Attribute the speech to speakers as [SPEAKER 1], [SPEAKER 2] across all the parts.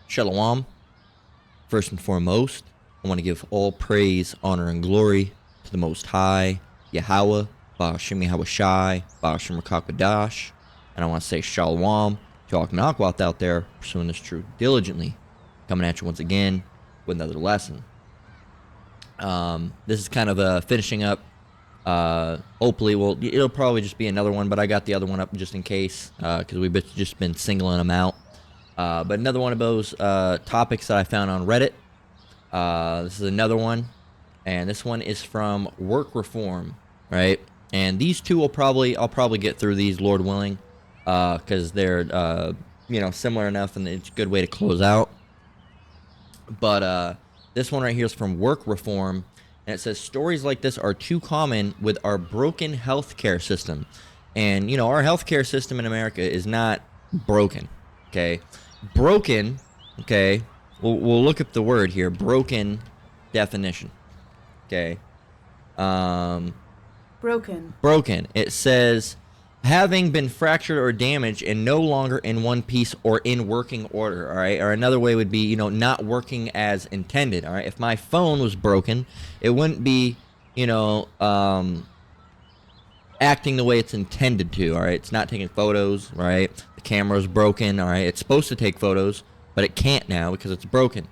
[SPEAKER 1] Shalom. First and foremost, I want to give all praise, honor, and glory to the Most High, Yahweh, Ba'ashem Yahweh Shai, Ba'ashem Rakakadash. And I want to say Shalom to all Kanakwat out there pursuing this truth diligently. Coming at you once again with another lesson. This is kind of a finishing up. Hopefully, well, it'll probably just be another one, but I got the other one up just in case, because we've just been singling them out. But another one of those topics that I found on Reddit. This is another one, and this one is from work reform, right? And these two I'll probably get through these, Lord willing, because they're similar enough, and it's a good way to close out. But this one right here is from work reform. And it says, stories like this are too common with our broken healthcare system. And, our healthcare system in America is not broken, okay? Broken, okay? We'll look up the word here. Broken definition, okay? Broken. It says, having been fractured or damaged and no longer in one piece or in working order, all right? Or another way would be, not working as intended, all right? If my phone was broken, it wouldn't be, acting the way it's intended to, all right? It's not taking photos, right? The camera's broken, all right? It's supposed to take photos, but it can't now because it's broken.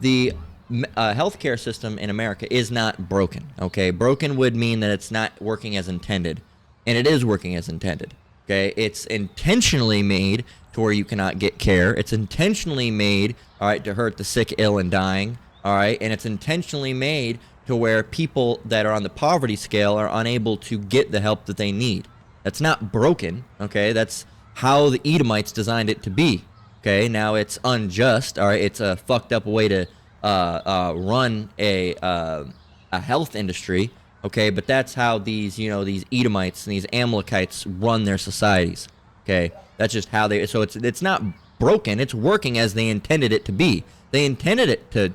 [SPEAKER 1] The healthcare system in America is not broken, okay? Broken would mean that it's not working as intended. And it is working as intended, okay? It's intentionally made to where you cannot get care. It's intentionally made, all right, to hurt the sick, ill, and dying, all right? And it's intentionally made to where people that are on the poverty scale are unable to get the help that they need. That's not broken, okay? That's how the Edomites designed it to be, okay? Now, it's unjust, all right? It's a fucked up way to run a health industry, okay, but that's how these Edomites and these Amalekites run their societies, okay? That's just how so it's not broken. It's working as they intended it to be. They intended it to,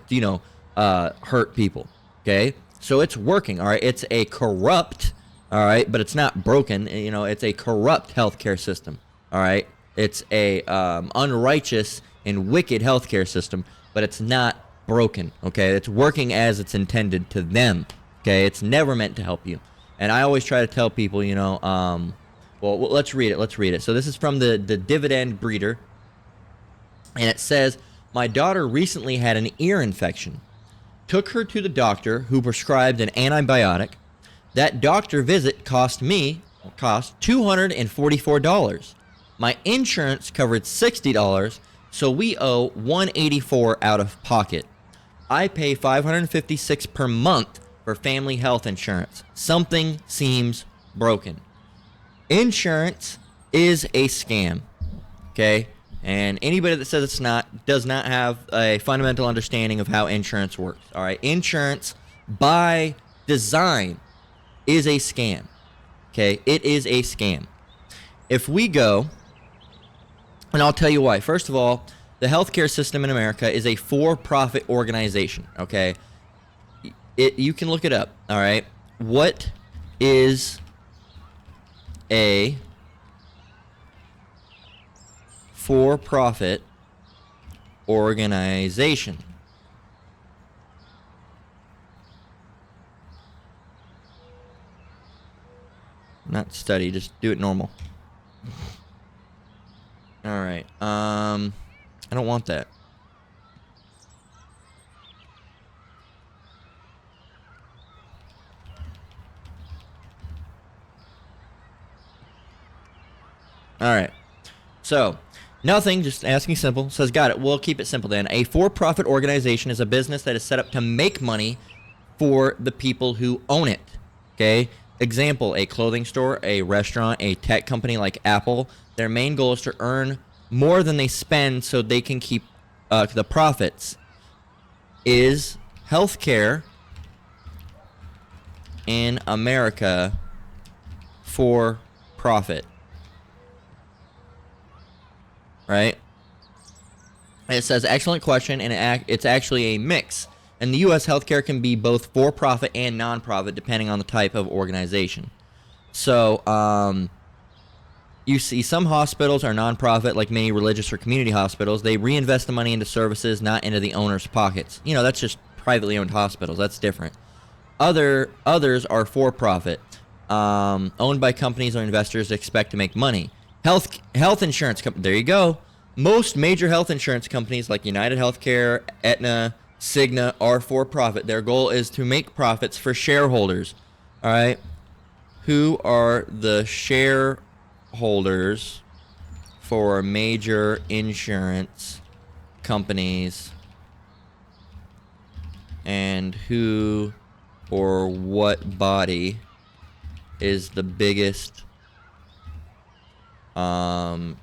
[SPEAKER 1] hurt people, okay? So it's working, all right? It's a corrupt, all right, but it's not broken. It's a corrupt healthcare system, all right? It's a unrighteous and wicked healthcare system, but it's not broken, okay? It's working as it's intended to them. Okay, it's never meant to help you. And I always try to tell people, well, let's read it. So this is from the Dividend Breeder. And it says, my daughter recently had an ear infection. Took her to the doctor who prescribed an antibiotic. That doctor visit cost $244. My insurance covered $60, so we owe $184 out of pocket. I pay $556 per month for family health insurance. Something seems broken. Insurance is a scam, okay? And anybody that says it's not does not have a fundamental understanding of how insurance works, all right? Insurance, by design, is a scam, okay? It is a scam. If we go, and I'll tell you why. First of all, the healthcare system in America is a for-profit organization, okay? You can look it up, all right? What is a for-profit organization? Not study, just do it normal. All right. I don't want that. All right. So, nothing, just asking simple. Says, got it. We'll keep it simple then. A for-profit organization is a business that is set up to make money for the people who own it. Okay? Example, a clothing store, a restaurant, a tech company like Apple. Their main goal is to earn more than they spend so they can keep the profits. Is healthcare in America for profit? Right? And it says, excellent question, and it's actually a mix. In the U.S., healthcare can be both for-profit and non-profit, depending on the type of organization. So, You see some hospitals are nonprofit, like many religious or community hospitals. They reinvest the money into services, not into the owner's pockets. You know, that's just privately owned hospitals. That's different. Others are for-profit, owned by companies or investors that expect to make money. Health insurance companies. There you go. Most major health insurance companies like United Healthcare, Aetna, Cigna are for-profit. Their goal is to make profits for shareholders. All right. Who are the shareholders for major insurance companies, and who or what body is the biggest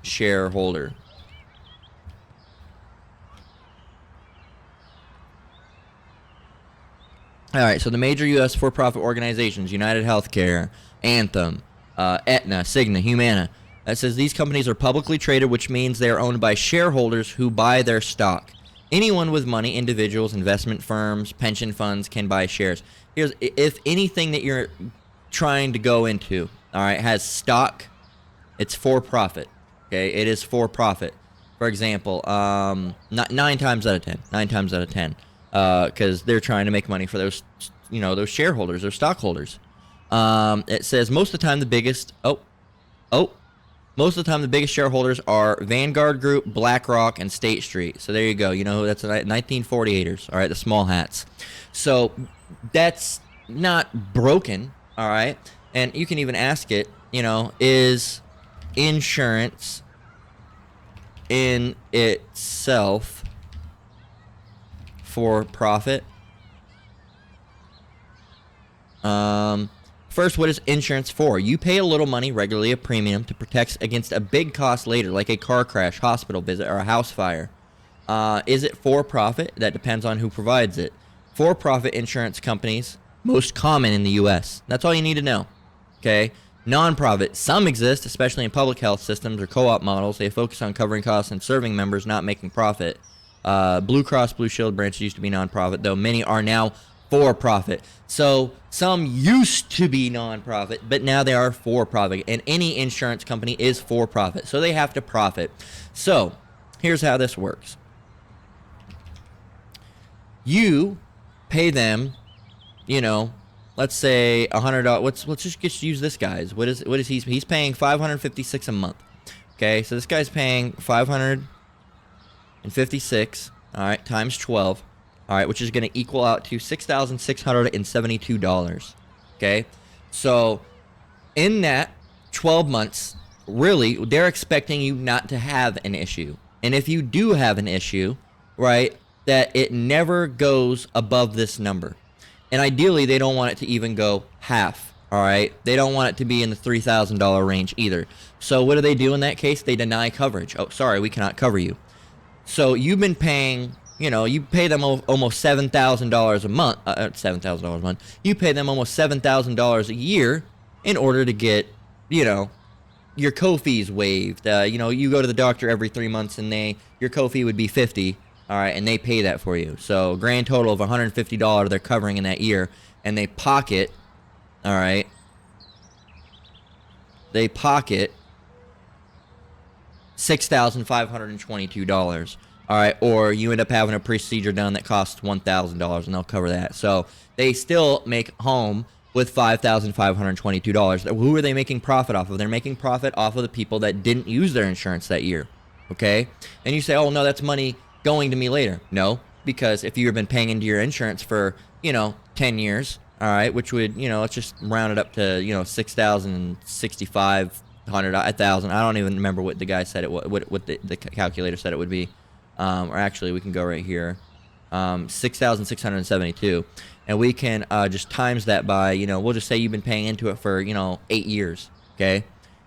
[SPEAKER 1] shareholder? All right, so the major U.S. for-profit organizations: United Healthcare, Anthem, Aetna, Cigna, Humana. That says these companies are publicly traded, which means they are owned by shareholders who buy their stock. Anyone with money, individuals, investment firms, pension funds, can buy shares. If anything that you're trying to go into, all right, has stock, it's for profit. Okay, it is for profit. For example, nine times out of ten, because they're trying to make money for those shareholders or stockholders. It says most of the time the biggest shareholders are Vanguard Group, BlackRock, and State Street. So there you go. You know, that's the 1948ers. All right, the small hats. So that's not broken. All right, and you can even ask it. You know, is insurance in itself for profit? First, what is insurance for? You pay a little money, regularly a premium, to protect against a big cost later, like a car crash, hospital visit, or a house fire. Is it for profit? That depends on who provides it. For-profit insurance companies, most common in the U.S. That's all you need to know. Okay? Non-profit, some exist, especially in public health systems or co-op models. They focus on covering costs and serving members, not making profit. Blue Cross Blue Shield branches used to be non-profit, though many are now for-profit. So some used to be non-profit, but now they are for-profit. And any insurance company is for-profit, so they have to profit. So here's how this works. You pay them, you know, let's say $100. Let's just use this guy's. What is he's paying $556 a month. Okay, so this guy's paying $556. All right, times 12. All right, which is going to equal out to $6,672. Okay, so in that 12 months, really, they're expecting you not to have an issue. And if you do have an issue, right, that it never goes above this number. And ideally, they don't want it to even go half. All right, they don't want it to be in the $3,000 range either. So what do they do in that case? They deny coverage. Oh, sorry, we cannot cover you. So you've been paying. You know, you pay them almost $7,000 a month. $7,000 a month. You pay them almost $7,000 a year in order to get, you know, your co-fees waived. You know, you go to the doctor every 3 months, and your co-fee would be $50. All right, and they pay that for you. So grand total of $150 they're covering in that year, and they pocket. All right. They pocket $6,522. All right, or you end up having a procedure done that costs $1,000, and they'll cover that. So they still make home with $5,522. Who are they making profit off of? They're making profit off of the people that didn't use their insurance that year, okay? And you say, oh, no, that's money going to me later. No, because if you've been paying into your insurance for, 10 years, all right, which would, let's just round it up to, $6,065, $1,000. I don't even remember what the guy said what the calculator said it would be. Or actually, we can go right here, 6,672, and we can just times that by, we'll just say you've been paying into it for, 8 years, okay?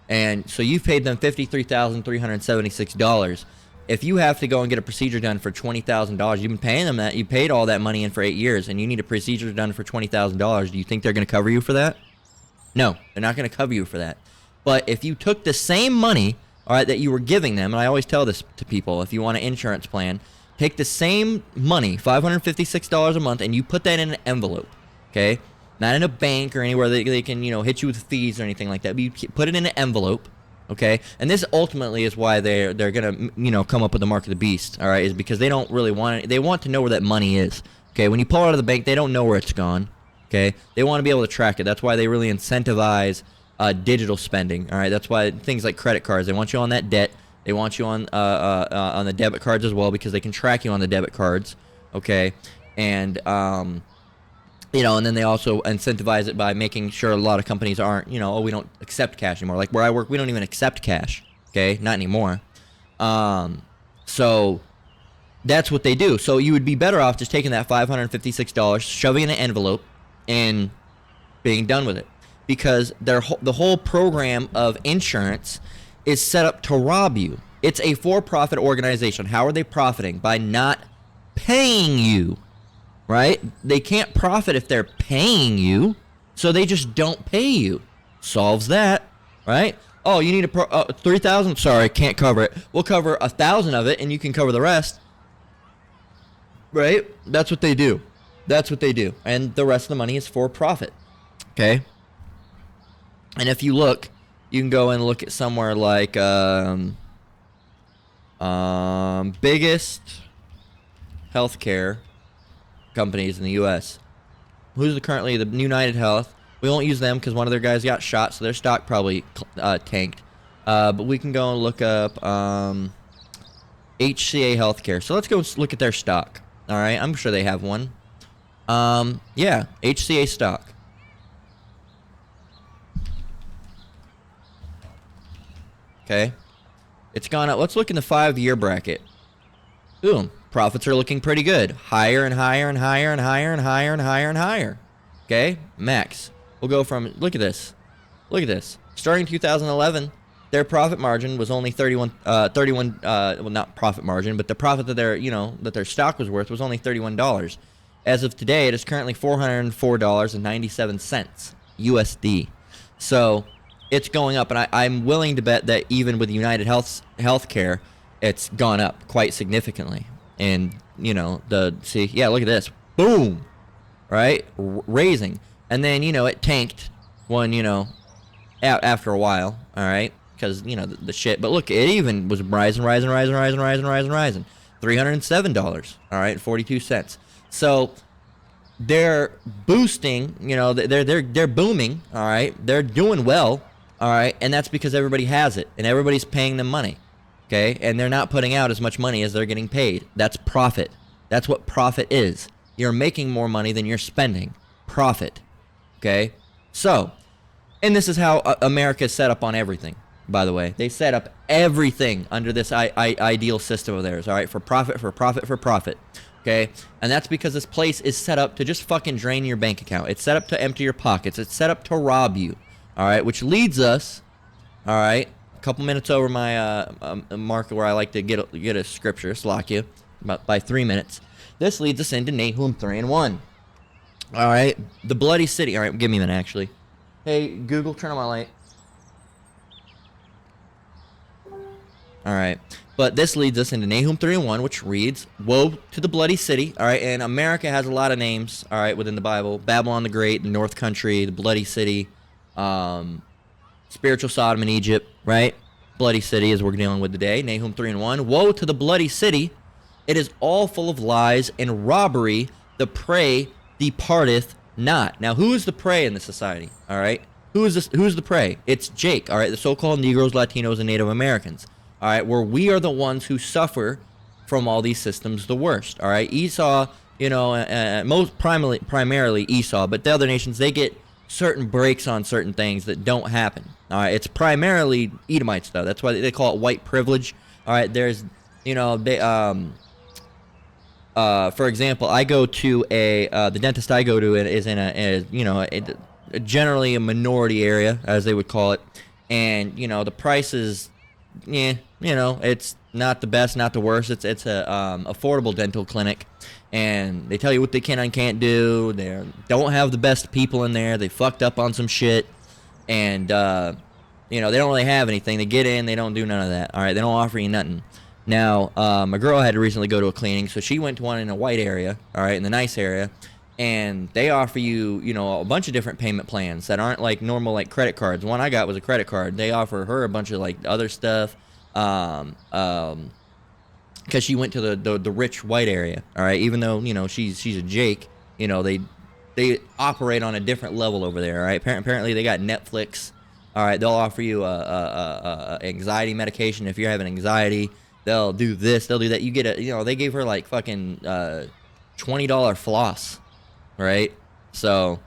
[SPEAKER 1] And so you've paid them $53,376. If you have to go and get a procedure done for $20,000, you've been paying them that, you paid all that money in for 8 years, and you need a procedure done for $20,000. Do you think they're going to cover you for that? No, they're not going to cover you for that. But if you took the same money, all right, that you were giving them, and I always tell this to people, if you want an insurance plan, take the same money, $556 a month, and you put that in an envelope, okay? Not in a bank or anywhere they can, hit you with fees or anything like that, but you put it in an envelope, Okay, and this ultimately is why they're gonna, you know, come up with the mark of the beast. All right, is because they don't really want it. They want to know where that money is. Okay, when you pull out of the bank, they don't know where it's gone. Okay, they want to be able to track it. That's why they really incentivize digital spending. All right, that's why things like credit cards. They want you on that debt. They want you on the debit cards as well, because they can track you on the debit cards. Okay, and you know, and then they also incentivize it by making sure a lot of companies aren't, you know, oh, we don't accept cash anymore. Like where I work, we don't even accept cash. Okay, not anymore. So that's what they do. So you would be better off just taking that $556, shoving it in an envelope, and being done with it, because the whole program of insurance is set up to rob you. It's a for-profit organization. How are they profiting? By not paying you. Right? They can't profit if they're paying you, so they just don't pay you. Solves that, right? Oh, you need a 3,000? Sorry, can't cover it. We'll cover 1,000 of it, and you can cover the rest. Right? That's what they do. That's what they do. And the rest of the money is for profit. Okay? And if you look, you can go and look at somewhere like biggest healthcare companies in the U.S. Who's currently the United Health? We won't use them because one of their guys got shot, so their stock probably tanked. But we can go and look up HCA Healthcare. So let's go look at their stock. All right, I'm sure they have one. Yeah, HCA stock. Okay, it's gone up. Let's look in the 5-year bracket. Boom. Profits are looking pretty good. Higher and higher and higher and higher and higher and higher and higher. Okay? Max. We'll go from, look at this. Look at this. Starting 2011, their profit margin was only 31, well, not profit margin, but the profit that their, you know, that their stock was worth was only $31. As of today, it is currently $404.97 USD. So it's going up, and I'm willing to bet that even with United Healthcare, it's gone up quite significantly. And, you know, yeah, look at this. Boom. Right? Raising. And then, you know, it tanked when, you know, after a while. All right? Because, you know, the shit. But look, it even was rising. $307. All right? 42 cents. So they're boosting, you know, they're booming. All right? They're doing well. All right? And that's because everybody has it. And everybody's paying them money. Okay, and they're not putting out as much money as they're getting paid. That's profit. That's what profit is. You're making more money than you're spending. Profit. Okay? So, and this is how America is set up on everything, by the way. They set up everything under this ideal system of theirs, all right? For profit, for profit, for profit. Okay? And that's because this place is set up to just fucking drain your bank account. It's set up to empty your pockets. It's set up to rob you. All right? Which leads us, all right, a couple minutes over my marker where I like to get a scripture, Slakia, by 3 minutes. This leads us into Nahum 3:1. All right, the bloody city. All right, give me a minute, actually. Hey, Google, turn on my light. All right, but this leads us into Nahum 3:1, which reads, "Woe to the bloody city." All right, and America has a lot of names. All right, within the Bible: Babylon the Great, the North Country, the bloody city. Spiritual Sodom in Egypt, right? Bloody city is what we're dealing with today. Nahum 3:1. Woe to the bloody city! It is all full of lies and robbery. The prey departeth not. Now, who is the prey in this society? All right, who is this? Who's the prey? It's Jake. All right, the so-called Negroes, Latinos, and Native Americans. All right, where we are the ones who suffer from all these systems the worst. All right, Esau, you know, most primarily Esau, but the other nations, they get certain breaks on certain things that don't happen. All right, it's primarily Edomites though. That's why they call it white privilege. All right, there's, you know, they for example, I go to the dentist I go to is in generally a minority area, as they would call it, and you know the price is, yeah, you know, it's not the best, not the worst. It's a affordable dental clinic. And they tell you what they can and can't do. They don't have the best people in there. They fucked up on some shit. And, you know, they don't really have anything. They get in, they don't do none of that. All right, they don't offer you nothing. Now, my girl had to recently go to a cleaning, so she went to one in a white area, all right, in the nice area. and they offer you, a bunch of different payment plans that aren't like normal like credit cards. The one I got was a credit card. They offer her a bunch of like other stuff, because she went to the rich white area. All right, even though she's a Jake, they operate on a different level over there. All right, apparently they got Netflix. All right, they'll offer you a anxiety medication if you're having anxiety. They'll do this, they'll do that. You get they gave her like fucking $20 floss, right? So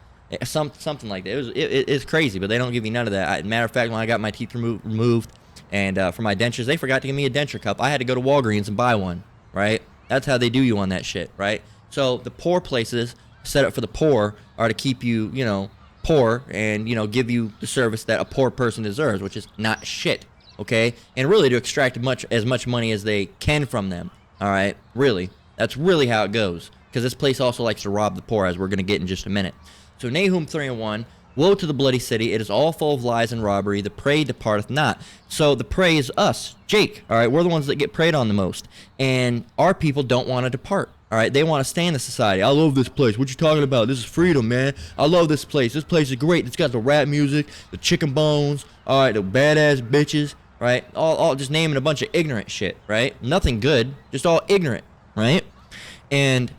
[SPEAKER 1] something like that. It's crazy, but they don't give you none of that. Matter of fact, when I got my teeth removed, and for my dentures, they forgot to give me a denture cup. I had to go to Walgreens and buy one, right? That's how they do you on that shit, right? So the poor places set up for the poor are to keep you, poor and, give you the service that a poor person deserves, which is not shit, okay? And really to extract as much money as they can from them, all right? Really. That's really how it goes, because this place also likes to rob the poor, as we're going to get in just a minute. So Nahum 3:1, woe to the bloody city, it is all full of lies and robbery, the prey departeth not. So the prey is us, Jake, all right? We're the ones that get preyed on the most, and our people don't want to depart. All right, they want to stay in the society. I love this place. What you talking about? This is freedom, man. I love this place. This place is great. It's got the rap music, the chicken bones, all right, the badass bitches, right? All just naming a bunch of ignorant shit, right? Nothing good, just all ignorant, right? And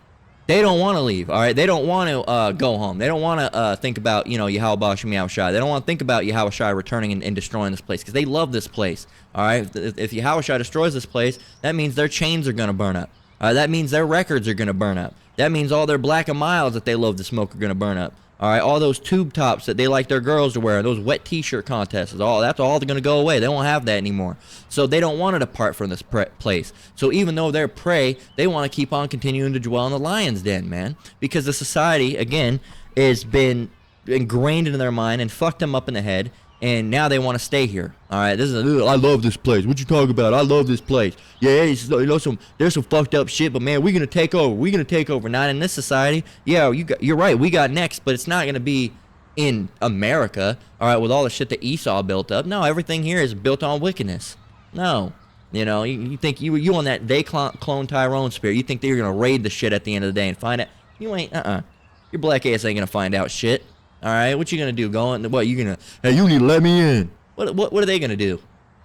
[SPEAKER 1] they don't want to leave, all right? They don't want to go home. They don't want to think about, Yahweh Shai Shai. They don't want to think about Yahweh Shai returning and destroying this place, because they love this place, all right? If Yahweh Shai destroys this place, that means their chains are going to burn up. That means their records are going to burn up. That means all their Black and Milds that they love to smoke are going to burn up. All right, all those tube tops that they like their girls to wear, those wet T-shirt contests, that's all going to go away. They won't have that anymore. So they don't want to depart from this place. So even though they're prey, they want to keep on continuing to dwell in the lion's den, man. Because the society, again, has been ingrained into their mind and fucked them up in the head. And now they want to stay here. All right, I love this place. What you talking about? I love this place. Yeah, there's some fucked up shit, but man, we're gonna take over. We're gonna take over. Not in this society. Yeah, you're right. We got next, but it's not gonna be in America. All right, with all the shit that Esau built up. No, everything here is built on wickedness. No, you think you on that they clone Tyrone spirit. You think that you're gonna raid the shit at the end of the day and find it? You ain't. Your black ass ain't gonna find out shit. All right, what you gonna do? Hey, you need to let me in. What are they gonna do?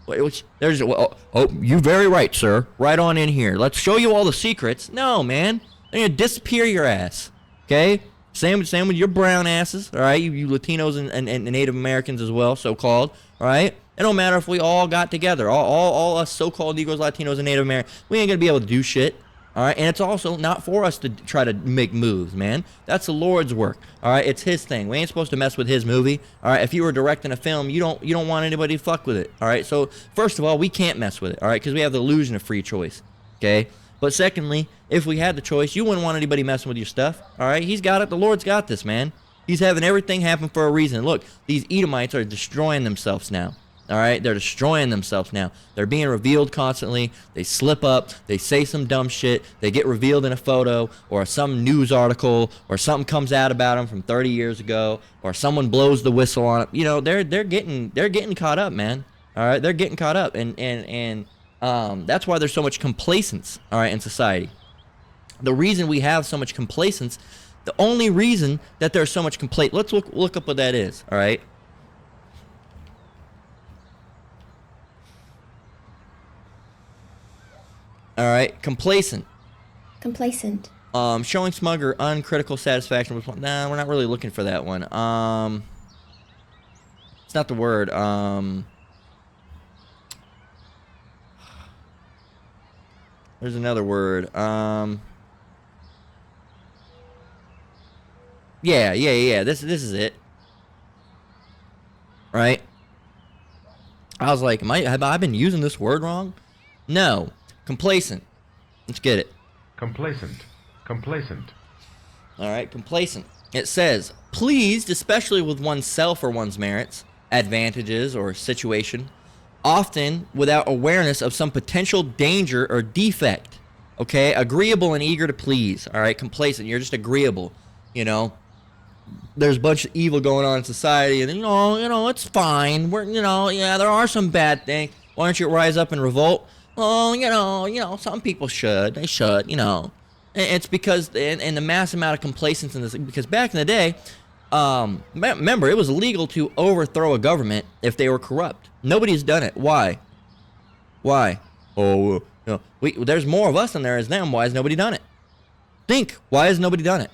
[SPEAKER 1] You very right, sir. Right on in here. Let's show you all the secrets. No, man, they're gonna disappear your ass. Okay, same with your brown asses. All right, you Latinos and Native Americans as well, so-called. All right, it don't matter if we all got together. All us so-called Negroes, Latinos, and Native Americans. We ain't gonna be able to do shit. All right, and it's also not for us to try to make moves, man. That's the Lord's work. All right, it's His thing. We ain't supposed to mess with His movie. All right, if you were directing a film, you don't want anybody to fuck with it. All right, so first of all, we can't mess with it. All right, because we have the illusion of free choice. Okay, but secondly, if we had the choice, you wouldn't want anybody messing with your stuff. All right, He's got it. The Lord's got this, man. He's having everything happen for a reason. Look, these Edomites are destroying themselves now. All right, they're destroying themselves now. They're being revealed constantly. They slip up. They say some dumb shit. They get revealed in a photo or some news article, or something comes out about them from 30 years ago, or someone blows the whistle on it. They're getting caught up, man. All right, they're getting caught up, and that's why there's so much complacence, all right, in society. The reason we have so much complacence, the only reason that there's so much let's look up what that is, all right? All right, complacent. Showing smug or uncritical satisfaction with one. Nah, we're not really looking for that one. It's not the word. There's another word. Yeah. This is it. Right? I was like, have I been using this word wrong? No. Complacent. Let's get it.
[SPEAKER 2] Complacent.
[SPEAKER 1] All right, complacent. It says, pleased, especially with oneself or one's merits, advantages, or situation, often without awareness of some potential danger or defect. Okay, agreeable and eager to please. All right, complacent. You're just agreeable. There's a bunch of evil going on in society, and it's fine. There are some bad things. Why don't you rise up and revolt? Well, some people should. They should, It's because and the mass amount of complacence in this, because back in the day, remember, it was illegal to overthrow a government if they were corrupt. Nobody's done it. Why? Oh, there's more of us than there is them. Why has nobody done it? Think. Why has nobody done it?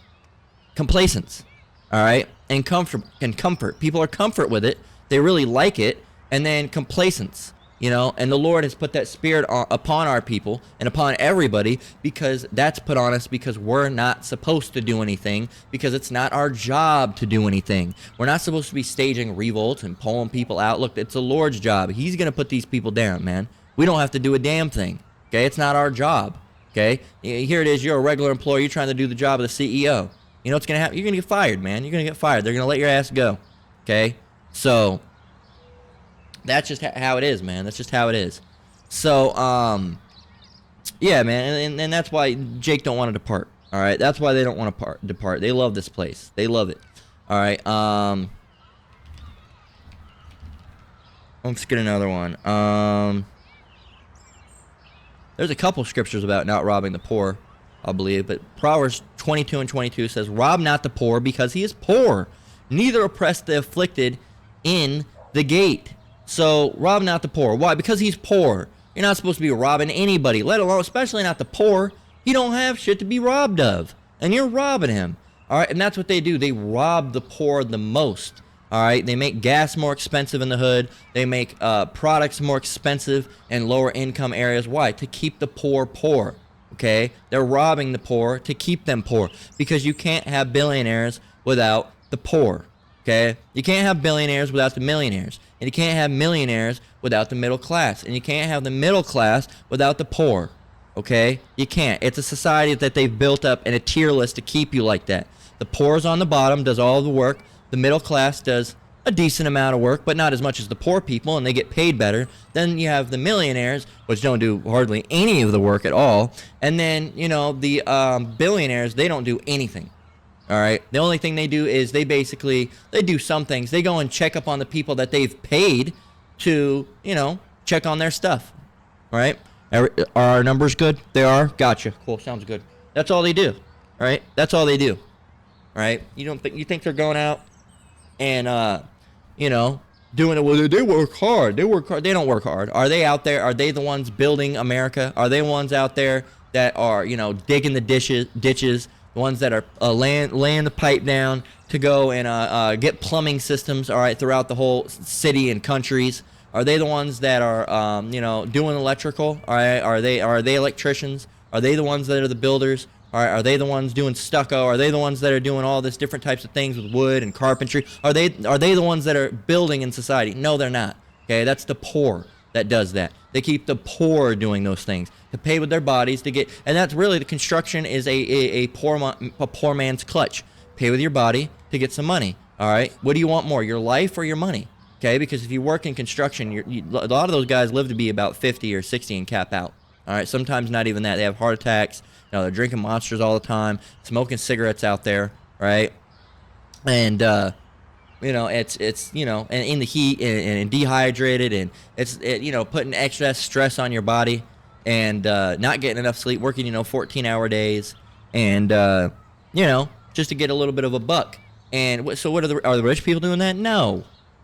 [SPEAKER 1] Complacence. All right? And comfort. People are comfort with it. They really like it. And then complacence. And the Lord has put that spirit upon our people and upon everybody, because that's put on us because we're not supposed to do anything, because it's not our job to do anything. We're not supposed to be staging revolts and pulling people out. Look, it's the Lord's job. He's going to put these people down, man. We don't have to do a damn thing. Okay? It's not our job. Okay? Here it is. You're a regular employee. You're trying to do the job of the CEO. You know what's going to happen? You're going to get fired, man. You're going to get fired. They're going to let your ass go. Okay? So that's just how it is, man. That's just how it is. So, yeah, man, and that's why Jake don't want to depart. All right, that's why they don't want to depart. They love this place. They love it. All right. Let's get another one. There's a couple scriptures about not robbing the poor, I believe, but Proverbs 22:22 says, "Rob not the poor, because he is poor. Neither oppress the afflicted in the gate." So, rob not the poor. Why? Because he's poor. You're not supposed to be robbing anybody, let alone, especially not the poor. He don't have shit to be robbed of, and you're robbing him. All right, and that's what they do. They rob the poor the most. All right, they make gas more expensive in the hood. They make products more expensive in lower income areas. Why? To keep the poor poor. Okay, they're robbing the poor to keep them poor, because you can't have billionaires without the poor. Okay, you can't have billionaires without the millionaires, and you can't have millionaires without the middle class, and you can't have the middle class without the poor. Okay, you can't. It's a society that they've built up in a tier list to keep you like that. The poor's on the bottom, does all the work. The middle class does a decent amount of work, but not as much as the poor people, and they get paid better. Then you have the millionaires, which don't do hardly any of the work at all. And then, the billionaires, they don't do anything. All right. The only thing they do is they do some things. They go and check up on the people that they've paid to, check on their stuff. All right. Are our numbers good? They are. Gotcha. Cool. Sounds good. That's all they do. All right. That's all they do. All right. You think they're going out and doing it? Well, they work hard. They work hard. They don't work hard. Are they out there? Are they the ones building America? Are they ones out there that are digging the ditches? The ones that are laying the pipe down to go and get plumbing systems, all right, throughout the whole city and countries? Are they the ones that are, doing electrical? All right, are they electricians? Are they the ones that are the builders? All right, are they the ones doing stucco? Are they the ones that are doing all this different types of things with wood and carpentry? Are they the ones that are building in society? No, they're not. Okay, that's the poor that does that. They keep the poor doing those things to pay with their bodies to get, and that's really, the construction is a poor man's clutch. Pay with your body to get some money. All right, what do you want more, your life or your money? Okay, because if you work in construction, a lot of those guys live to be about 50 or 60 and cap out. All right, sometimes not even that. They have heart attacks. They're drinking Monsters all the time, smoking cigarettes out there, right? And it's and in the heat and dehydrated, and it's putting extra stress on your body, and not getting enough sleep, working 14-hour days, and just to get a little bit of a buck. And so what are the rich people doing that?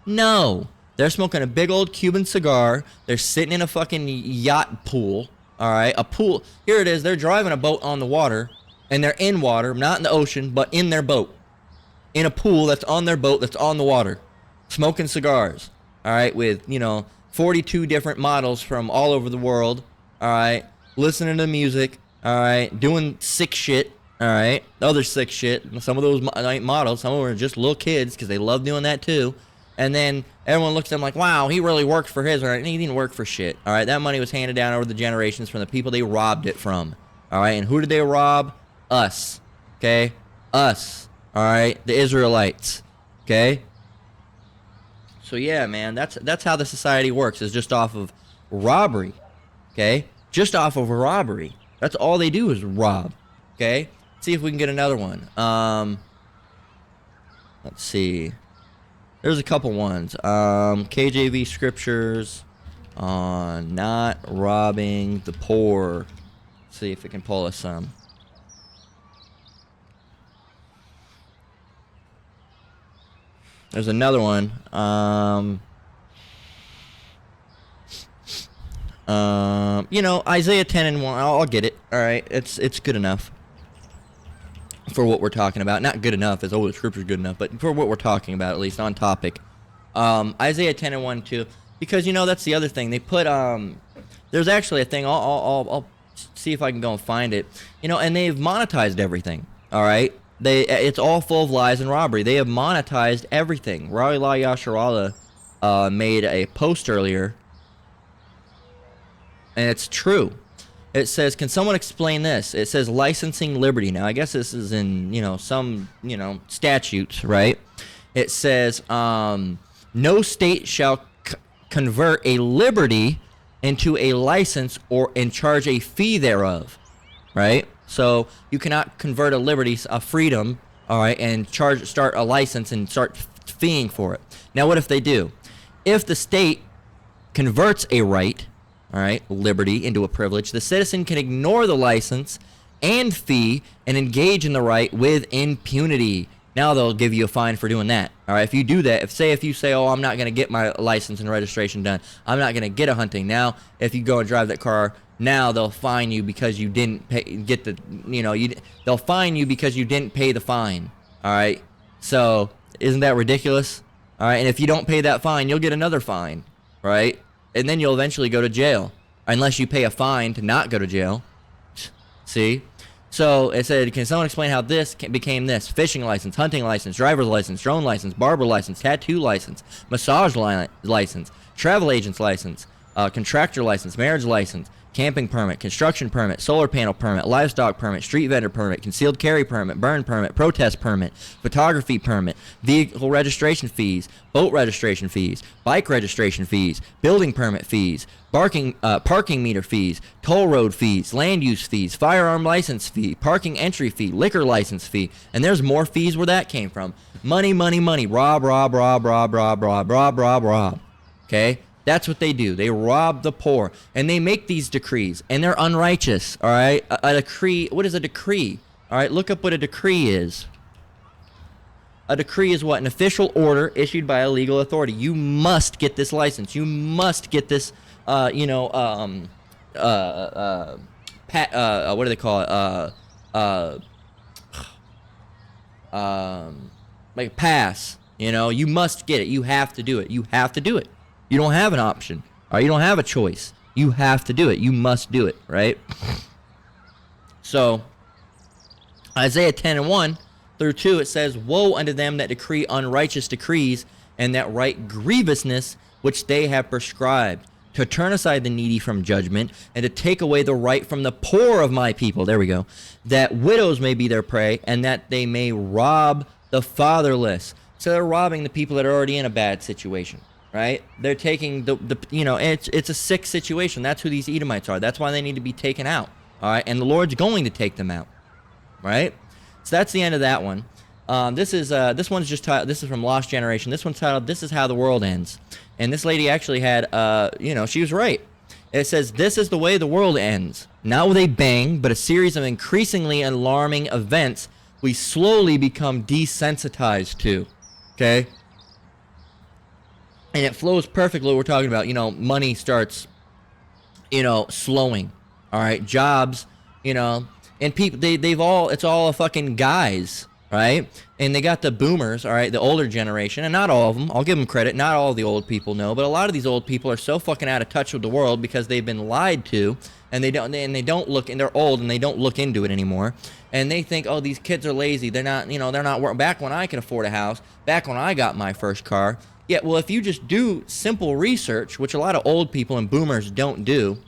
[SPEAKER 1] No, they're smoking a big old Cuban cigar. They're sitting in a fucking yacht pool. All right, a pool. Here it is. They're driving a boat on the water, and they're in water, not in the ocean, but in their boat. In a pool that's on their boat, that's on the water, smoking cigars, all right, with 42 different models from all over the world, all right, listening to music, all right, doing sick shit, all right, other sick shit. Some of those models, some of them are just little kids because they love doing that too. And then everyone looks at them like, wow, he really worked for his. All right, he didn't work for shit. All right, that money was handed down over the generations from the people they robbed it from. All right, and who did they rob? Us. Okay, us. All right, the Israelites. Okay. So yeah, man, that's how the society works. Is just off of robbery. Okay, just off of robbery. That's all they do is rob. Okay. Let's see if we can get another one. Let's see. There's a couple ones. KJV scriptures on not robbing the poor. Let's see if it can pull us some. There's another one. You know, Isaiah 10 and 1. I'll get it. All right, it's good enough for what we're talking about. Not good enough as the scripture's good enough, but for what we're talking about, at least on topic. Isaiah 10 and 1 too, because you know that's the other thing. They put there's actually a thing. I'll see if I can go and find it. You know, and they've monetized everything. All right, it's all full of lies and robbery. They have monetized everything. Raila Yasharallah made a post earlier, and it's true. It says, can someone explain this? It says licensing liberty. Now, I guess this is in, you know, some, you know, statutes, right? It says, no state shall convert a liberty into a license or and charge a fee thereof, right? So you cannot convert a liberty, a freedom, all right, and start a license and start feeing for it. Now, what if they do? If the state converts a right, all right, liberty into a privilege, the citizen can ignore the license and fee and engage in the right with impunity. Now they'll give you a fine for doing that. All right, if you do that, if you say, oh, I'm not going to get my license and registration done, I'm not going to get a hunting. Now, if you go and drive that car, now they'll fine you because you didn't they'll fine you because you didn't pay the fine. All right, so isn't that ridiculous? All right, and if you don't pay that fine, you'll get another fine, right? And then you'll eventually go to jail, unless you pay a fine to not go to jail. See? So it said, can someone explain how this became this? Fishing license, hunting license, driver's license, drone license, barber license, tattoo license, massage license, travel agent's license, contractor license, marriage license, camping permit, construction permit, solar panel permit, livestock permit, street vendor permit, concealed carry permit, burn permit, protest permit, photography permit, vehicle registration fees, boat registration fees, bike registration fees, building permit fees, parking meter fees, toll road fees, land use fees, firearm license fee, parking entry fee, liquor license fee, and there's more fees where that came from. Money, money, money, rob. Okay? That's what they do. They rob the poor. And they make these decrees. And they're unrighteous. All right? A decree. What is a decree? All right? Look up what a decree is. A decree is what? An official order issued by a legal authority. You must get this license. You must get this, what do they call it? Like a pass. You know, you must get it. You have to do it. You have to do it. You don't have an option. Or you don't have a choice. You have to do it. You must do it, right? So, Isaiah 10 and 1 through 2, it says, woe unto them that decree unrighteous decrees, and that write grievousness which they have prescribed, to turn aside the needy from judgment, and to take away the right from the poor of my people. There we go. That widows may be their prey, and that they may rob the fatherless. So they're robbing the people that are already in a bad situation. Right? They're taking it's a sick situation. That's who these Edomites are. That's why they need to be taken out. All right? And the Lord's going to take them out. Right? So that's the end of that one. This one's just titled, this is from Lost Generation. This one's titled, This is How the World Ends. And this lady actually had, she was right. It says, this is the way the world ends. Not with a bang, but a series of increasingly alarming events we slowly become desensitized to. Okay? And it flows perfectly what we're talking about. You know, money starts, slowing. All right, jobs, and people, it's all fucking guys, right? And they got the boomers, all right, the older generation, and not all of them. I'll give them credit. Not all the old people know, but a lot of these old people are so fucking out of touch with the world because they've been lied to, and they don't look, and they're old and they don't look into it anymore. And they think, oh, these kids are lazy. They're not working. Back when I could afford a house, back when I got my first car. Yeah, well, if you just do simple research, which a lot of old people and boomers don't do,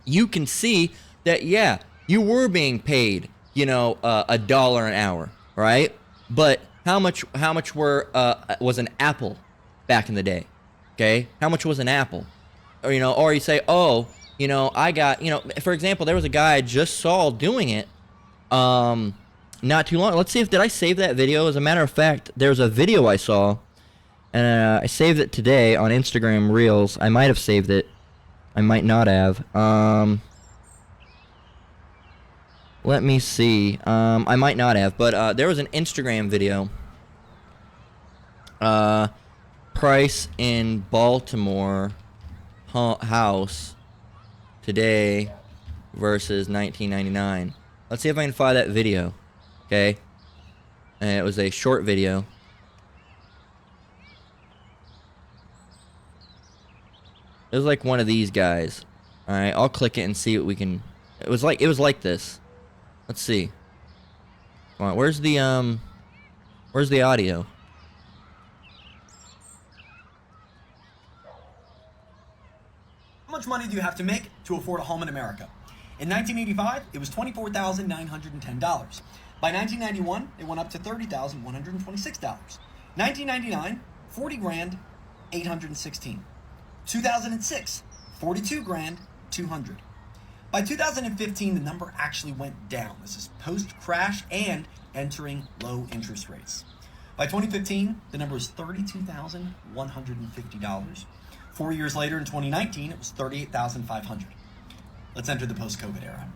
[SPEAKER 1] you can see that, yeah, you were being paid, $1 an hour, right? But how much was an apple back in the day? Okay, how much was an apple? Or or you say, oh, I got, for example, there was a guy I just saw doing it, not too long. Let's see did I save that video? As a matter of fact, there's a video I saw. And I saved it today on Instagram Reels. I might have saved it. I might not have. Let me see. I might not have. But there was an Instagram video Price in Baltimore house today versus 1999. Let's see if I can find that video. Okay. And it was a short video. It was like one of these guys. All right, I'll click it and see what we can. It was like this. Let's see. Come on, where's the audio?
[SPEAKER 2] How much money do you have to make to afford a home in America? In 1985, it was $24,910. By 1991, it went up to $30,126. 1999, 40 grand, 816. 2006, 42 grand, 200. By 2015, the number actually went down. This is post-crash and entering low interest rates. By 2015, the number was $32,150. 4 years later, in 2019, it was $38,500. Let's enter the post-COVID era.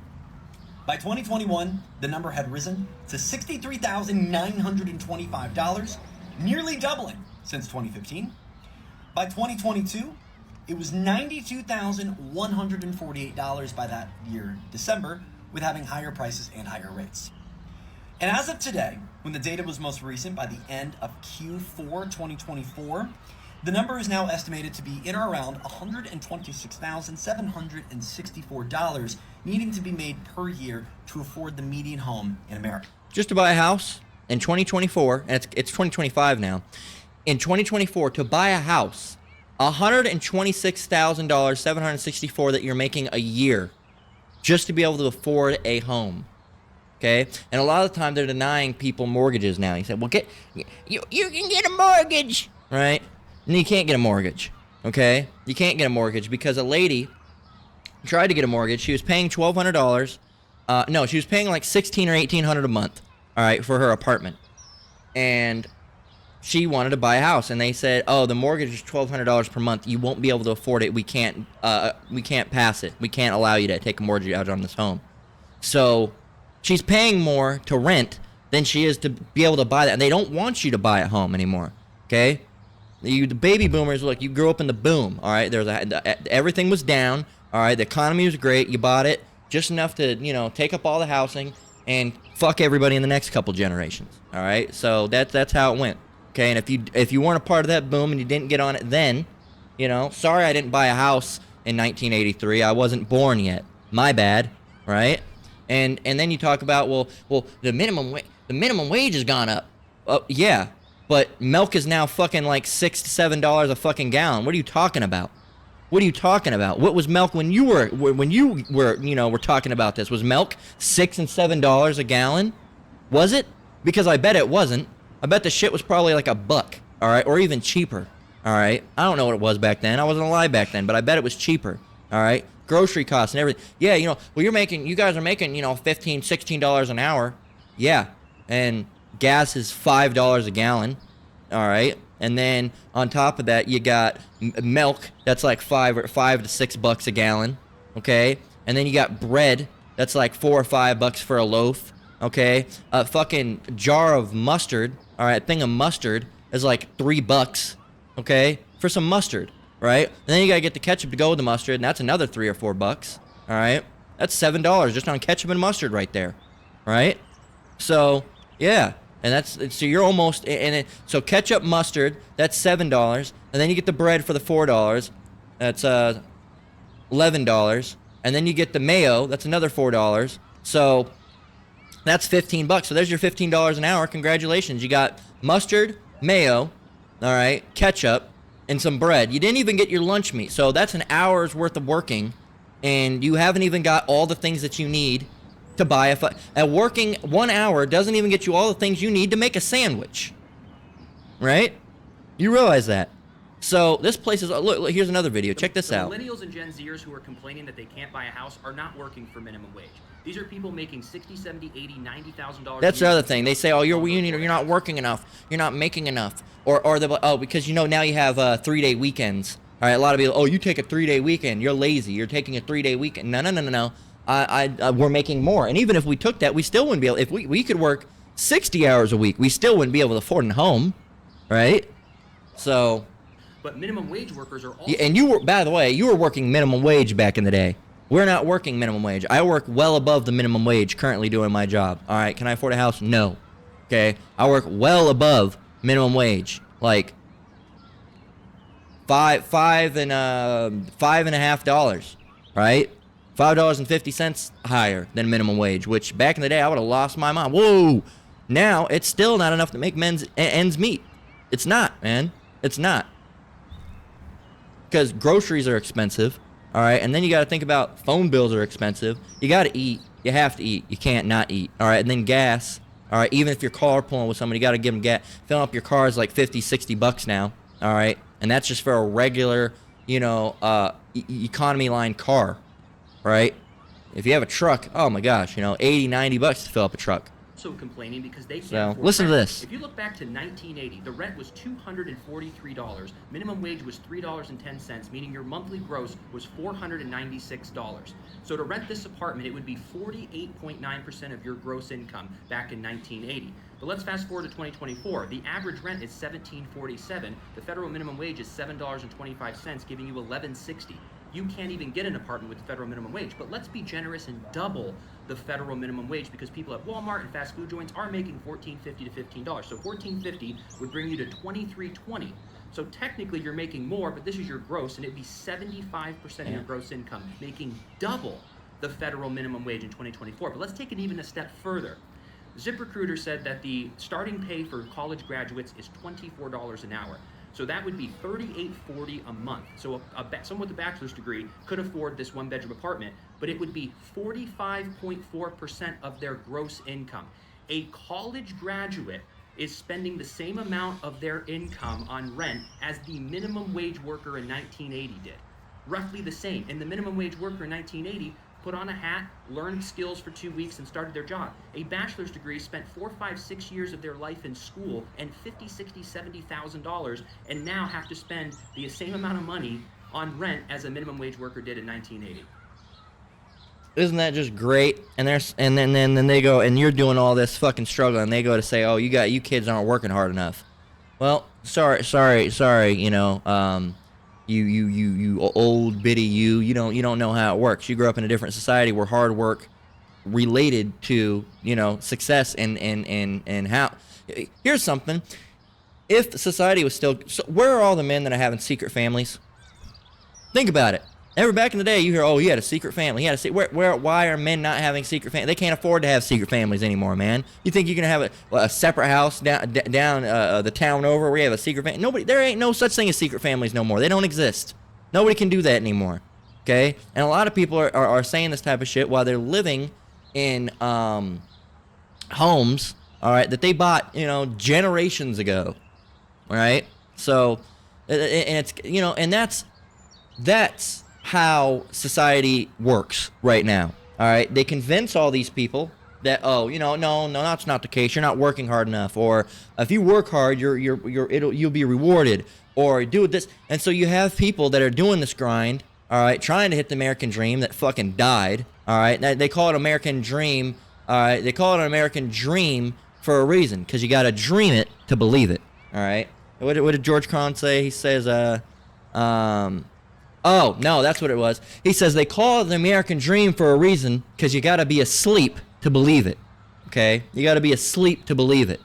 [SPEAKER 2] By 2021, the number had risen to $63,925, nearly doubling since 2015. By 2022, it was $92,148 by that year, December, with having higher prices and higher rates. And as of today, when the data was most recent, by the end of Q4 2024, the number is now estimated to be in or around $126,764 needing to be made per year to afford the median home in America.
[SPEAKER 1] Just to buy a house in 2024, and it's 2025 now. In 2024, to buy a house, $126,764 that you're making a year just to be able to afford a home. Okay? And a lot of the time they're denying people mortgages now. He said, well, you can get a mortgage, right? And you can't get a mortgage, okay? You can't get a mortgage because a lady tried to get a mortgage. She was paying $1,200. No, she was paying like $1,600 or $1,800 a month, all right, for her apartment. And she wanted to buy a house, and they said, oh, the mortgage is $1,200 per month. You won't be able to afford it. We can't pass it. We can't allow you to take a mortgage out on this home. So she's paying more to rent than she is to be able to buy that. And they don't want you to buy a home anymore, okay? The baby boomers, look, you grew up in the boom, all right? Everything was down, all right? The economy was great. You bought it just enough to, take up all the housing and fuck everybody in the next couple generations, all right? So that's how it went, okay? And if you weren't a part of that boom and you didn't get on it then, sorry I didn't buy a house in 1983. I wasn't born yet. My bad, right? And then you talk about, well, the minimum wage has gone up. Yeah. But milk is now fucking like $6 to $7 a fucking gallon. What are you talking about? What are you talking about? What was milk when you were talking about this? Was milk $6 and $7 a gallon? Was it? Because I bet it wasn't. I bet the shit was probably like $1, all right, or even cheaper, all right. I don't know what it was back then. I wasn't alive back then, but I bet it was cheaper, all right. Grocery costs and everything. Yeah, you guys are making, $15, $16 an hour. Yeah, and gas is $5 a gallon, all right? And then on top of that, you got milk that's like $5 to $6 a gallon, okay? And then you got bread that's like $4 or $5 for a loaf, okay? A fucking jar of mustard, all right? A thing of mustard is like $3, okay? For some mustard, right? And then you gotta get the ketchup to go with the mustard, and that's another $3 or $4, all right? That's $7 just on ketchup and mustard right there, right? So yeah. And so you're almost, so ketchup, mustard, that's $7, and then you get the bread for the $4, that's $11, and then you get the mayo, that's another $4, so that's $15. So there's your $15 an hour. Congratulations, you got mustard, mayo, all right, ketchup, and some bread. You didn't even get your lunch meat, so that's an hour's worth of working, and you haven't even got all the things that you need to buy working 1 hour doesn't even get you all the things you need to make a sandwich, right? You realize that. So this place is, look, here's another video. Check this out.
[SPEAKER 3] Millennials and Gen Zers who are complaining that they can't buy a house are not working for minimum wage. These are people making $60,000, $70,000, $80,000, $90,000.
[SPEAKER 1] That's the other thing. They say, oh, you're not working enough. You're not making enough. Or they're like, oh, because now you have 3-day weekends. All right, a lot of people, oh, you take a 3-day weekend. You're lazy. You're taking a 3-day weekend. No. We're making more. And even if we took that, we still wouldn't be able, if we could work 60 hours a week, we still wouldn't be able to afford a home, right? So,
[SPEAKER 3] But minimum wage workers are also.
[SPEAKER 1] and you were, by the way, you were working minimum wage back in the day. We're not working minimum wage. I work well above the minimum wage currently doing my job. All right, can I afford a house? No. Okay, I work well above minimum wage, like $5.50, right? $5.50 higher than minimum wage, which back in the day I would have lost my mind. Whoa! Now it's still not enough to make ends meet. It's not, man. It's not. Because groceries are expensive, all right? And then you got to think about phone bills are expensive. You got to eat. You have to eat. You can't not eat, all right? And then gas, all right? Even if you're carpooling with somebody, you got to give them gas. Filling up your car is like $50-$60 now, all right? And that's just for a regular, economy line car, right? If you have a truck, oh my gosh, $80-$90 to fill up a truck.
[SPEAKER 3] Also complaining because they can't
[SPEAKER 1] So,
[SPEAKER 3] afford
[SPEAKER 1] listen to
[SPEAKER 3] rent.
[SPEAKER 1] this.
[SPEAKER 3] If you look back to 1980, the rent was $243. Minimum wage was $3.10, meaning your monthly gross was $496. So to rent this apartment, it would be 48.9% of your gross income back in 1980. But let's fast forward to 2024. The average rent is $17.47. The federal minimum wage is $7.25, giving you $11.60. You can't even get an apartment with the federal minimum wage. But let's be generous and double the federal minimum wage, because people at Walmart and fast food joints are making $14.50 to $15. So $14.50 would bring you to $23.20. So technically you're making more, but this is your gross, and it'd be 75% of your gross income, making double the federal minimum wage in 2024. But let's take it even a step further. ZipRecruiter said that the starting pay for college graduates is $24 an hour. So that would be $38.40 a month. So someone with a bachelor's degree could afford this one-bedroom apartment, but it would be 45.4% of their gross income. A college graduate is spending the same amount of their income on rent as the minimum wage worker in 1980 did. Roughly the same. And the minimum wage worker in 1980 put on a hat, learned skills for 2 weeks, and started their job. A bachelor's degree spent 4, 5, 6 years of their life in school and $50,000, $60,000, $70,000, and now have to spend the same amount of money on rent as a minimum wage worker did in 1980.
[SPEAKER 1] Isn't that just great? And then they go, and you're doing all this fucking struggle, and they go to say, oh, you kids aren't working hard enough. Well, sorry, you old biddy you don't know how it works. You grew up in a different society where hard work related to success and how. Here's something. If society was still, where are all the men that are having secret families? Think about it. Back in the day, you hear, oh, he had a secret family. He had why are men not having secret families? They can't afford to have secret families anymore, man. You think you can have a separate house down the town over where you have a secret family? There ain't no such thing as secret families no more. They don't exist. Nobody can do that anymore, okay? And a lot of people are saying this type of shit while they're living in homes, all right, that they bought, generations ago, all right? So, and it's, and that's how society works right now. All right, they convince all these people that no, that's not the case. You're not working hard enough, or if you work hard, you'll be rewarded, or do this. And so you have people that are doing this grind, all right, trying to hit the American dream that fucking died. All right, they call it American dream. All right, they call it an American dream for a reason, because you got to dream it to believe it. All right, what did George Carlin say? He says, oh, no, that's what it was. He says they call it the American dream for a reason, because you got to be asleep to believe it, okay? You got to be asleep to believe it.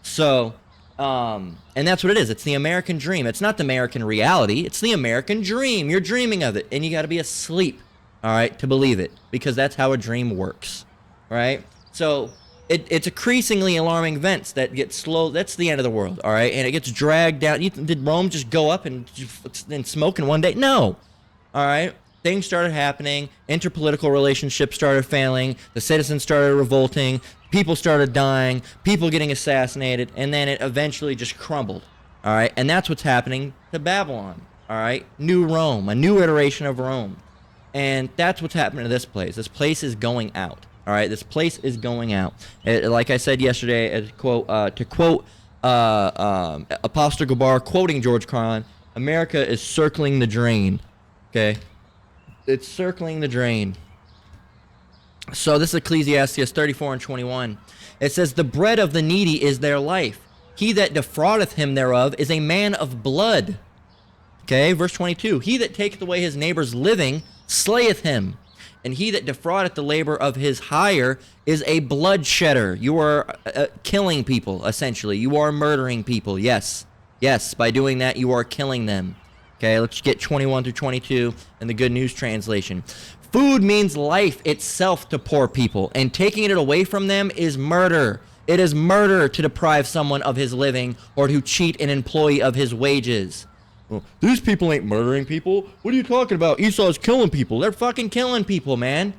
[SPEAKER 1] So, and that's what it is. It's the American dream. It's not the American reality. It's the American dream. You're dreaming of it, and you got to be asleep, all right, to believe it, because that's how a dream works, right? So it's increasingly alarming events that get slow. That's the end of the world, all right? And it gets dragged down. Did Rome just go up and smoke in one day? No, all right? Things started happening. Interpolitical relationships started failing. The citizens started revolting. People started dying. People getting assassinated. And then it eventually just crumbled, all right? And that's what's happening to Babylon, all right? New Rome, a new iteration of Rome. And that's what's happening to this place. This place is going out. All right, this place is going out. Like I said yesterday, to quote Apostle Gabar, quoting George Carlin, America is circling the drain. Okay, it's circling the drain. So this is Ecclesiastes 34:21. It says, "The bread of the needy is their life. He that defraudeth him thereof is a man of blood. Okay, verse 22. He that taketh away his neighbor's living slayeth him, and he that defraudeth the labor of his hire is a bloodshedder. You are killing people, essentially. You are murdering people. Yes. Yes, by doing that, you are killing them. Okay, let's get 21 through 22 in the Good News Translation. Food means life itself to poor people, and taking it away from them is murder. It is murder to deprive someone of his living or to cheat an employee of his wages. Well, these people ain't murdering people. What are you talking about? Esau's killing people. They're fucking killing people, man.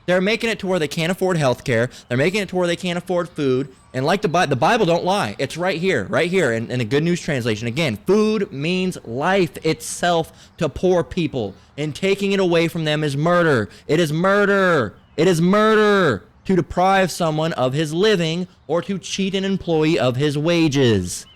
[SPEAKER 1] They're making it to where they can't afford health care. They're making it to where they can't afford food. And like the Bible don't lie. It's right here in the Good News Translation. Again, food means life itself to poor people, and taking it away from them is murder. It is murder. It is murder to deprive someone of his living or to cheat an employee of his wages.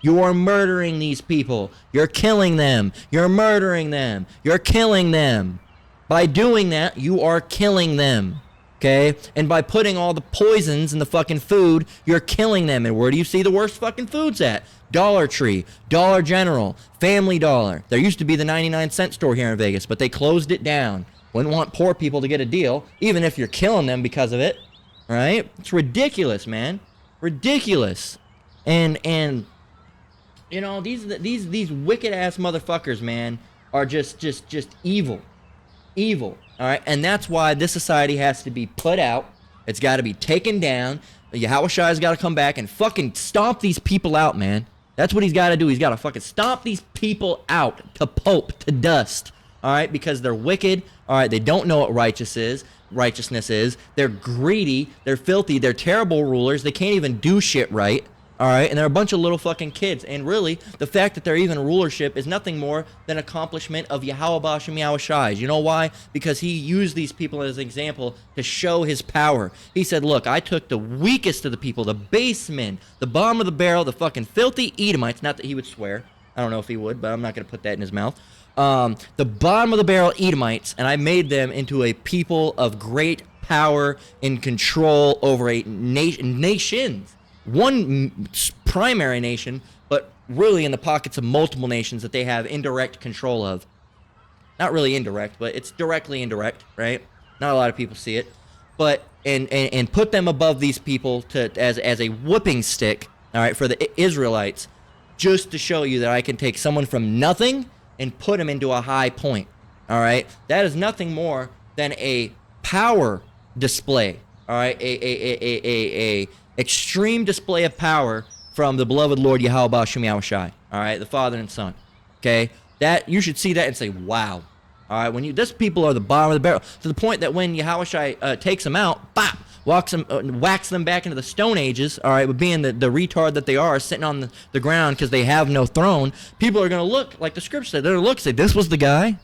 [SPEAKER 1] You are murdering these people. You're killing them. You're murdering them. You're killing them. By doing that, you are killing them. Okay? And by putting all the poisons in the fucking food, you're killing them. And where do you see the worst fucking foods at? Dollar Tree, Dollar General, Family Dollar. There used to be the 99-cent store here in Vegas, but they closed it down. Wouldn't want poor people to get a deal, even if you're killing them because of it. Right? It's ridiculous, man. Ridiculous. And you know, these wicked ass motherfuckers, man, are just evil. Evil. All right? And that's why this society has to be put out. It's got to be taken down. Yahushai's got to come back and fucking stomp these people out, man. That's what he's got to do. He's got to fucking stomp these people out to pulp, to dust. All right? Because they're wicked. All right? They don't know what righteousness is. They're greedy. They're filthy. They're terrible rulers. They can't even do shit right. All right, and they're a bunch of little fucking kids. And really, the fact that they're even rulership is nothing more than accomplishment of Yahweh Bashem Yahushai. You know why? Because he used these people as an example to show his power. He said, look, I took the weakest of the people, the base men, the bottom of the barrel, the fucking filthy Edomites. Not that he would swear. I don't know if he would, but I'm not going to put that in his mouth. The bottom of the barrel Edomites, and I made them into a people of great power and control over a nations. One primary nation, but really in the pockets of multiple nations that they have indirect control of. Not really indirect, but it's directly indirect, right? Not a lot of people see it. But and put them above these people as a whooping stick, all right, for the Israelites, just to show you that I can take someone from nothing and put him into a high point. All right? That is nothing more than a power display. All right? A extreme display of power from the beloved Lord Yahweh Bashem Yahushai. All right, the Father and Son. Okay, that you should see that and say, wow. All right, when this people are the bottom of the barrel to the point that when Yahushai takes them out, bop, whacks them back into the Stone Ages. All right, but being the retard that they are, sitting on the ground because they have no throne, people are going to look like the Scripture said. They're going to look and say, this was the guy.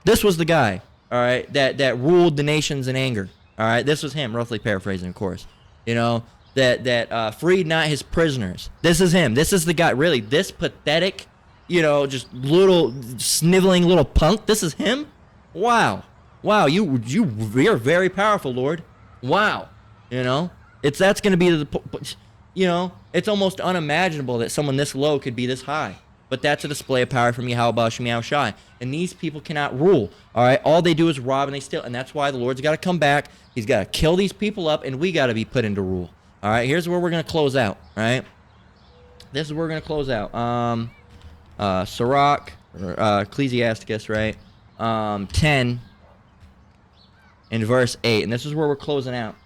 [SPEAKER 1] This was the guy. All right, that ruled the nations in anger. All right, this was him, roughly paraphrasing, of course. You know. That freed not his prisoners. This is him. This is the guy. Really, this pathetic, you know, just little sniveling little punk. This is him. Wow, you're very powerful, Lord. Wow, you know, that's going to be you know, it's almost unimaginable that someone this low could be this high. But that's a display of power from Yahweh Bashem Yahushai. And these people cannot rule. All right, all they do is rob and they steal, and that's why the Lord's got to come back. He's got to kill these people up, and we got to be put into rule. All right, here's where we're going to close out, right? This is where we're going to close out. Sirach, Ecclesiasticus, right? 10 and verse 8. And this is where we're closing out.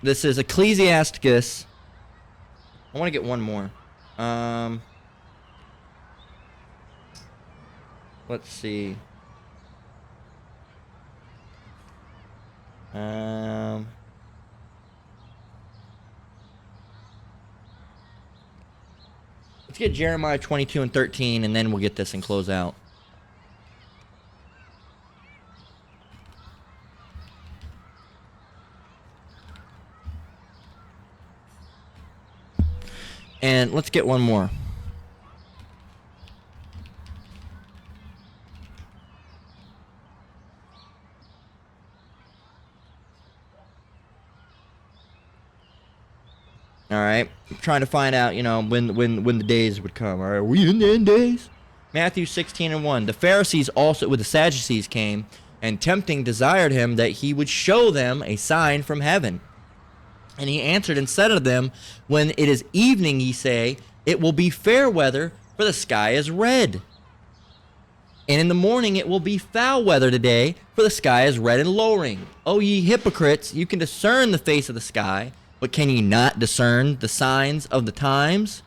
[SPEAKER 1] This is Ecclesiasticus. I want to get one more. Let's see. Let's get Jeremiah 22 and 13, and then we'll get this and close out. And let's get one more. right? Trying to find out, when the days would come. All right, are we in the end days? Matthew 16:1. The Pharisees also with the Sadducees came, and tempting desired him that he would show them a sign from heaven. And he answered and said unto them, when it is evening, ye say, it will be fair weather, for the sky is red. And in the morning it will be foul weather today, for the sky is red and lowering. O ye hypocrites, you can discern the face of the sky, but can ye not discern the signs of the times?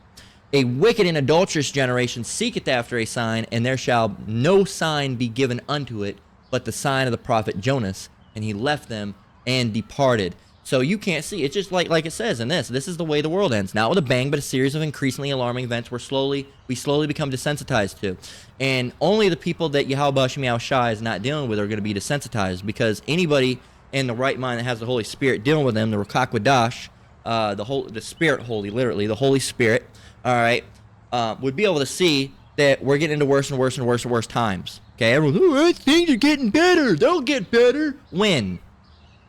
[SPEAKER 1] A wicked and adulterous generation seeketh after a sign, and there shall no sign be given unto it, but the sign of the prophet Jonas. And he left them and departed. So you can't see. It's just like it says in this. This is the way the world ends. Not with a bang, but a series of increasingly alarming events we slowly become desensitized to. And only the people that Yahweh Shem Yahweh Shai is not dealing with are going to be desensitized, because anybody in the right mind that has the Holy Spirit dealing with them, the Ruach HaKodesh, the Spirit Holy, literally, the Holy Spirit, all right, would be able to see that we're getting into worse and worse and worse and worse times. Okay, everyone's, oh, things are getting better. They'll get better. When?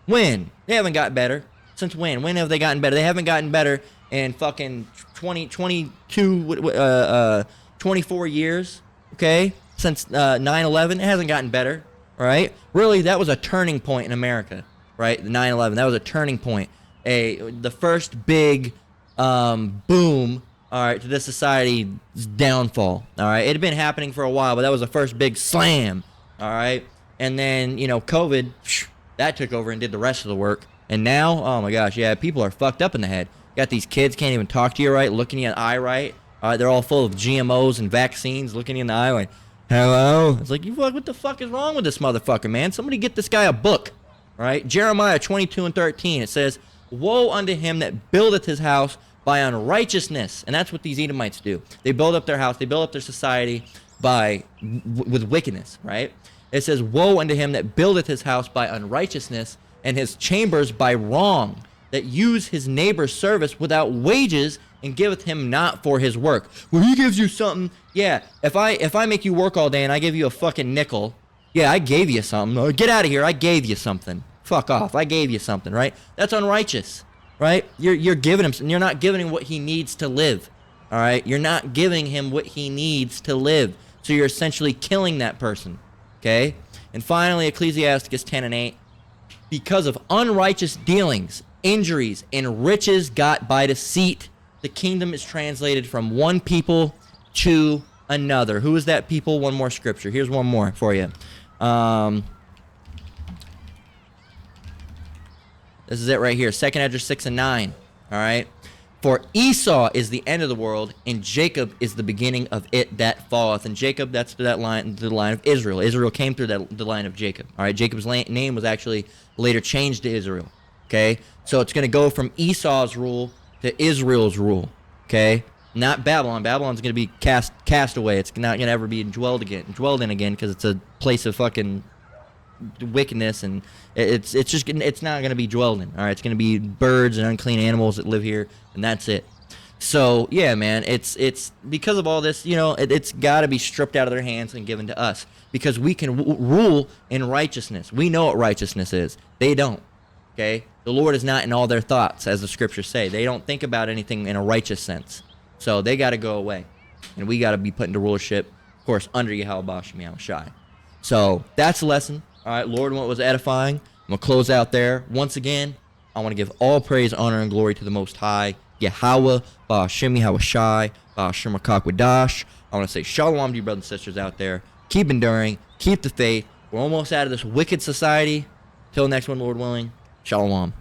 [SPEAKER 1] They haven't gotten better. Since when? When have they gotten better? They haven't gotten better in fucking 24 years, okay? Since 9/11, it hasn't gotten better, right? Really, that was a turning point in America, right? The 9/11, that was a turning point. The first big boom, all right, to this society's downfall, all right? It had been happening for a while, but that was the first big slam, all right? And then, COVID, that took over and did the rest of the work. And now, oh my gosh, yeah, people are fucked up in the head. You got these kids can't even talk to you right, looking you in the eye right. They're all full of GMOs and vaccines, looking you in the eye like, hello? It's like, what the fuck is wrong with this motherfucker, man? Somebody get this guy a book, right? Jeremiah 22:13, it says, woe unto him that buildeth his house by unrighteousness. And that's what these Edomites do. They build up their house, they build up their society with wickedness, right? It says, woe unto him that buildeth his house by unrighteousness, and his chambers by wrong, that use his neighbor's service without wages, and giveth him not for his work. Well, he gives you something. Yeah, if I make you work all day and I give you a fucking nickel, yeah, I gave you something. Oh, get out of here, I gave you something. Fuck off, I gave you something, right? That's unrighteous, right? You're giving him, you're not giving him what he needs to live, all right? You're not giving him what he needs to live. So you're essentially killing that person, okay? And finally, Ecclesiasticus 10:8. Because of unrighteous dealings, injuries, and riches got by deceit, the kingdom is translated from one people to another. Who is that people? One more scripture. Here's one more for you. This is it right here. 2nd Esdras 6:9. All right. For Esau is the end of the world, and Jacob is the beginning of it that falleth. And Jacob, that's the line of Israel. Israel came through the line of Jacob. All right, Jacob's name was actually later changed to Israel. Okay, so it's going to go from Esau's rule to Israel's rule. Okay, not Babylon. Babylon's going to be cast away. It's not going to ever be dwelled in again, because it's a place of fucking wickedness, and it's not going to be dwelled in. All right, it's going to be birds and unclean animals that live here, and that's it. So yeah, man, it's because of all this, it's got to be stripped out of their hands and given to us, because we can rule in righteousness. We know what righteousness is. They don't. Okay, the Lord is not in all their thoughts, as the scriptures say. They don't think about anything in a righteous sense. So they got to go away, and we got to be put into rulership, of course, under Yahweh Shem Yahweh Shai. So that's the lesson. All right, Lord, what was edifying. I'm going to close out there. Once again, I want to give all praise, honor, and glory to the Most High, Yahweh, Ba'ashem Yahweh Shai, Ba'ashem HaKakwadash. I want to say shalom to you brothers and sisters out there. Keep enduring. Keep the faith. We're almost out of this wicked society. Till next one, Lord willing. Shalom.